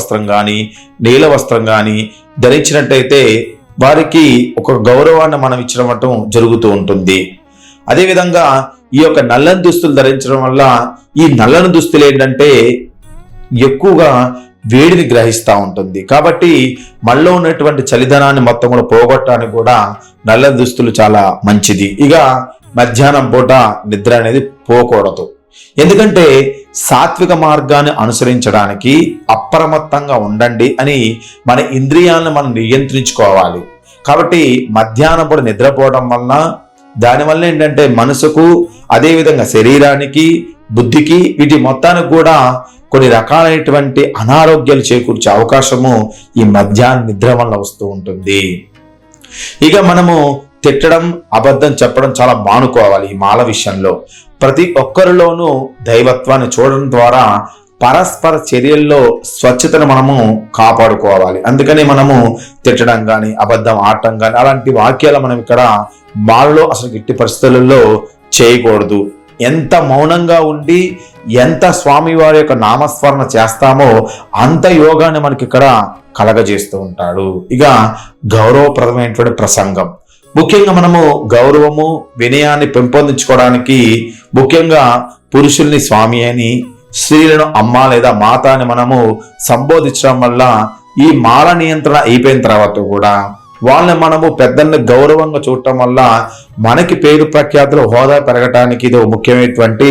వస్త్రం కానీ నీల వస్త్రం కానీ ధరించినట్టయితే వారికి ఒక గౌరవాన్ని మనం ఇచ్చడం జరుగుతూ ఉంటుంది. అదేవిధంగా ఈ యొక్క నల్లని దుస్తులు ధరించడం వల్ల ఈ నల్లని దుస్తులు ఏంటంటే ఎక్కువగా వేడిని గ్రహిస్తూ ఉంటుంది. కాబట్టి మనలో ఉన్నటువంటి చలిదనాన్ని మొత్తం కూడా పోగొట్టడానికి కూడా నల్లని దుస్తులు చాలా మంచిది. ఇక మధ్యాహ్నం పూట నిద్ర అనేది పోకూడదు. ఎందుకంటే సాత్విక మార్గాన్ని అనుసరించడానికి అప్రమత్తంగా ఉండండి అని మన ఇంద్రియాలను మనం నియంత్రించుకోవాలి. కాబట్టి మధ్యాహ్నం పూట నిద్రపోవడం వలన దానివల్ల ఏంటంటే మనసుకు, అదేవిధంగా శరీరానికి, బుద్ధికి, వీటి మొత్తానికి కూడా కొన్ని రకాలైనటువంటి అనారోగ్యాలు చేకూర్చే అవకాశము ఈ మధ్యాహ్న నిద్ర వల్ల వస్తూ ఉంటుంది. ఇక మనము తిట్టడం, అబద్ధం చెప్పడం చాలా మానుకోవాలి. ఈ మాల విషయంలో ప్రతి ఒక్కరిలోనూ దైవత్వాన్ని చూడడం ద్వారా పరస్పర చర్యల్లో స్వచ్ఛతను మనము కాపాడుకోవాలి. అందుకని మనము తిట్టడం కానీ, అబద్ధం ఆడటం కానీ అలాంటి వాక్యాలు మనం ఇక్కడ మాలలో అసలు ఎట్టి పరిస్థితులలో చేయకూడదు. ఎంత మౌనంగా ఉండి ఎంత స్వామివారి యొక్క నామస్మరణ చేస్తామో అంత యోగాన్ని మనకి ఇక్కడ కలగజేస్తూ ఉంటాడు. ఇక గౌరవప్రదమైనటువంటి ప్రసంగం, ముఖ్యంగా మనము గౌరవము, వినయాన్ని పెంపొందించుకోవడానికి ముఖ్యంగా పురుషుల్ని స్వామి అని, స్త్రీలను అమ్మ లేదా మాత అని మనము సంబోధించడం వల్ల ఈ మాల నియంత్రణ అయిపోయిన తర్వాత కూడా వాళ్ళని మనము పెద్దల్ని గౌరవంగా చూడటం వల్ల మనకి పేరు ప్రఖ్యాతులు, హోదా పెరగటానికి ఇది ముఖ్యమైనటువంటి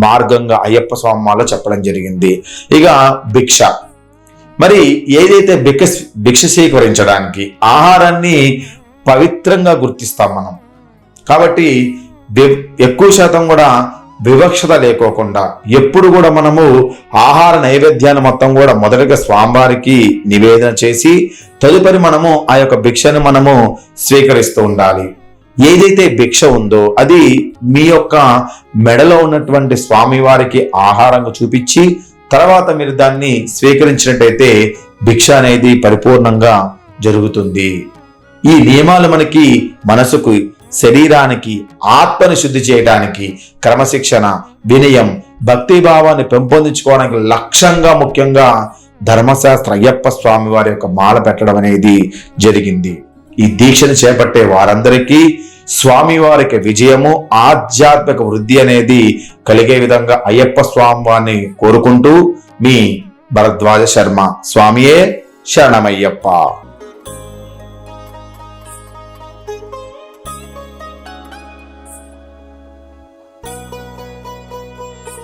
మార్గంగా అయ్యప్ప స్వామి మాలలో చెప్పడం జరిగింది. ఇక భిక్ష, మరి ఏదైతే భిక్ష స్వీకరించడానికి ఆహారాన్ని పవిత్రంగా గుర్తిస్తాం మనం. కాబట్టి ఎక్కువ శాతం కూడా వివక్షత లేకోకుండా ఎప్పుడు కూడా మనము ఆహార నైవేద్యాన్ని మొత్తం కూడా మొదటగా స్వామివారికి నివేదన చేసి తదుపరి మనము ఆ యొక్క భిక్షను మనము స్వీకరిస్తూ ఉండాలి. ఏదైతే భిక్ష ఉందో అది మీ యొక్క మెడలో ఉన్నటువంటి స్వామివారికి ఆహారంగా చూపించి తర్వాత మీరు దాన్ని స్వీకరించినట్టయితే భిక్ష అనేది పరిపూర్ణంగా జరుగుతుంది. ఈ నియమాలు మనకి మనసుకు, శరీరానికి, ఆత్మని శుద్ధి చేయడానికి, క్రమశిక్షణ, వినయం, భక్తిభావాన్ని పెంపొందించుకోవడానికి లక్ష్యంగా ముఖ్యంగా ధర్మశాస్త్ర అయ్యప్ప స్వామి వారి యొక్క మాల పెట్టడం అనేది జరిగింది. ఈ దీక్షను చేపట్టే వారందరికీ స్వామివారికి విజయము, ఆధ్యాత్మిక వృద్ధి అనేది కలిగే విధంగా అయ్యప్ప స్వామి వారిని కోరుకుంటూ మీ భరద్వాజ శర్మ. స్వామియే శరణమయ్యప్ప.